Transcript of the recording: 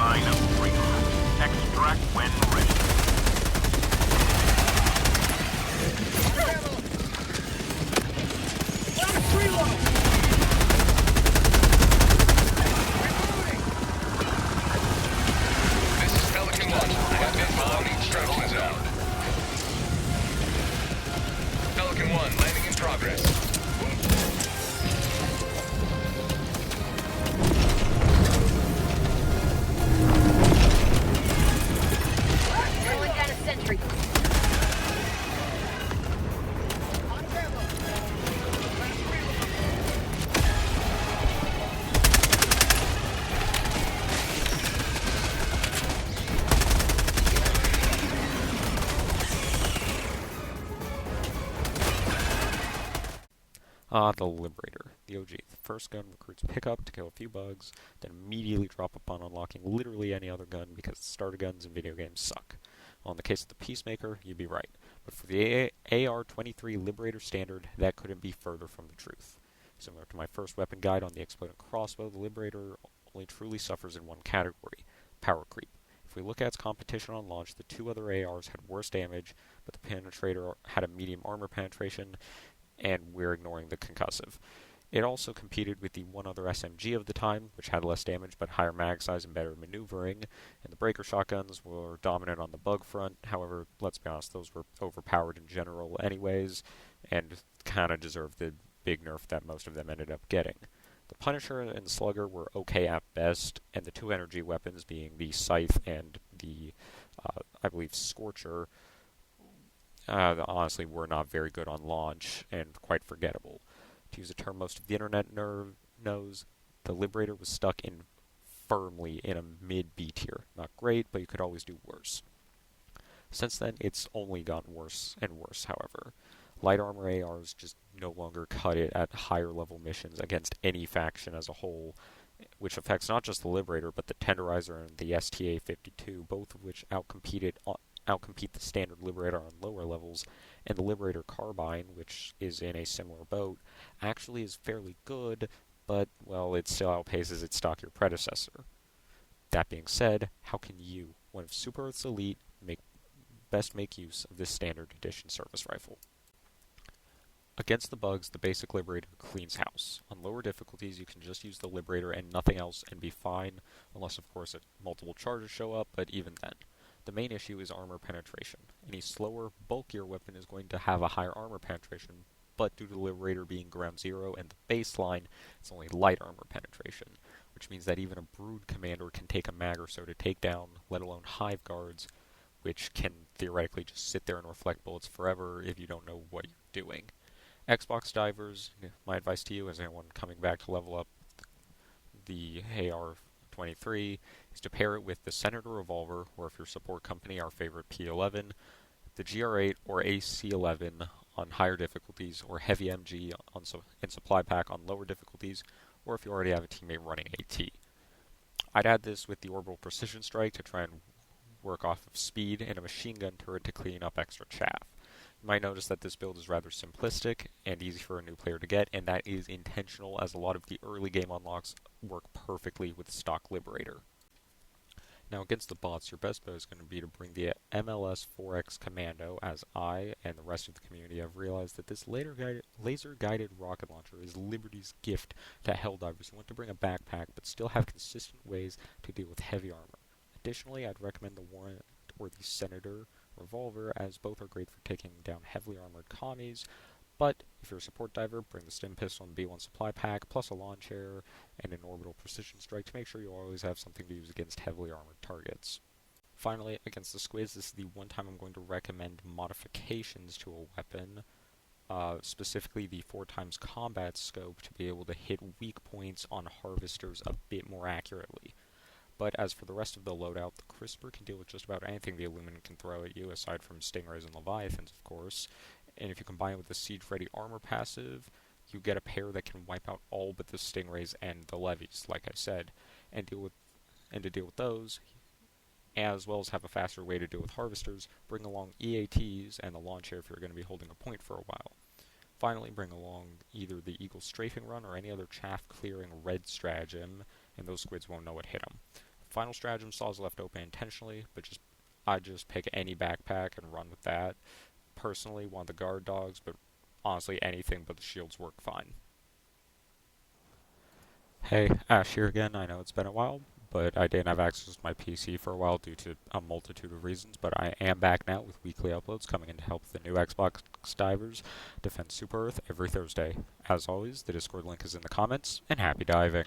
sign of freedom. Extract when ready. Last reload! This is Pelican 1. I have info on the extraction zone. Pelican 1, landing in progress. Throwing down a sentry. The Liberator, the OG. The first gun recruits pick up to kill a few bugs, then immediately drop upon unlocking literally any other gun because the starter guns in video games suck. Well, in the case of the Peacemaker, you'd be right. But for the AR-23 Liberator standard, that couldn't be further from the truth. Similar to my first weapon guide on the exploding crossbow, the Liberator only truly suffers in one category, power creep. If we look at its competition on launch, the two other ARs had worse damage, but the Penetrator had a medium armor penetration, and we're ignoring the concussive. It also competed with the one other SMG of the time, which had less damage but higher mag size and better maneuvering, and the breaker shotguns were dominant on the bug front. However, let's be honest, those were overpowered in general anyways, and kind of deserved the big nerf that most of them ended up getting. The Punisher and Slugger were okay at best, and the two energy weapons, being the Scythe and the, I believe, Scorcher, honestly were not very good on launch and quite forgettable. To use a term most of the internet knows, the Liberator was stuck in firmly in a mid-B tier. Not great, but you could always do worse. Since then, it's only gotten worse and worse, however. Light armor ARs just no longer cut it at higher level missions against any faction as a whole, which affects not just the Liberator, but the Tenderizer and the STA-52, both of which outcompete the standard Liberator on lower levels, and the Liberator Carbine, which is in a similar boat, actually is fairly good, but, well, it still outpaces its stockier predecessor. That being said, how can you, one of Super Earth's elite, best make use of this standard edition service rifle? Against the bugs, the basic Liberator cleans house. On lower difficulties, you can just use the Liberator and nothing else and be fine, unless of course multiple charges show up, but even then. The main issue is armor penetration. Any slower, bulkier weapon is going to have a higher armor penetration, but due to the Liberator being ground zero and the baseline, it's only light armor penetration, which means that even a Brood Commander can take a mag or so to take down, let alone Hive Guards, which can theoretically just sit there and reflect bullets forever if you don't know what you're doing. Xbox divers, my advice to you as anyone coming back to level up the AR-23 is to pair it with the Senator Revolver, or if your support company, our favorite P11, the GR8 or AC11 on higher difficulties, or Heavy MG in supply pack on lower difficulties, or if you already have a teammate running AT. I'd add this with the Orbital Precision Strike to try and work off of speed, and a machine gun turret to clean up extra chaff. You might notice that this build is rather simplistic and easy for a new player to get, and that is intentional, as a lot of the early game unlocks work perfectly with stock Liberator. Now against the bots, your best bet is going to be to bring the MLS 4X Commando, as I and the rest of the community have realized that this laser-guided rocket launcher is Liberty's gift to Helldivers who want to bring a backpack but still have consistent ways to deal with heavy armor. Additionally, I'd recommend the Warrant or the Senator Revolver, as both are great for taking down heavily armored commies, but if you're a support diver, bring the Stim Pistol and B1 supply pack, plus a lawn chair and an Orbital Precision Strike to make sure you always have something to use against heavily armored targets. Finally, against the squids, this is the one time I'm going to recommend modifications to a weapon, specifically the 4x combat scope to be able to hit weak points on harvesters a bit more accurately. But as for the rest of the loadout, the Crisper can deal with just about anything the Illuminant can throw at you, aside from Stingrays and Leviathans, of course. And if you combine it with the Siege-Ready Armor passive, you get a pair that can wipe out all but the Stingrays and the Levies, like I said. And to deal with those, as well as have a faster way to deal with Harvesters, bring along EATs and the lawn chair if you're going to be holding a point for a while. Finally, bring along either the Eagle Strafing Run or any other chaff-clearing red stratagem, and those squids won't know what hit them. final stratagem saw is left open intentionally, but I just pick any backpack and run with that. Personally, want the guard dogs, but honestly, anything but the shields work fine. Hey, Ashe here again. I know it's been a while, but I didn't have access to my PC for a while due to a multitude of reasons, but I am back now with weekly uploads coming in to help the new Xbox divers defend Super Earth every Thursday. As always, the Discord link is in the comments, and happy diving!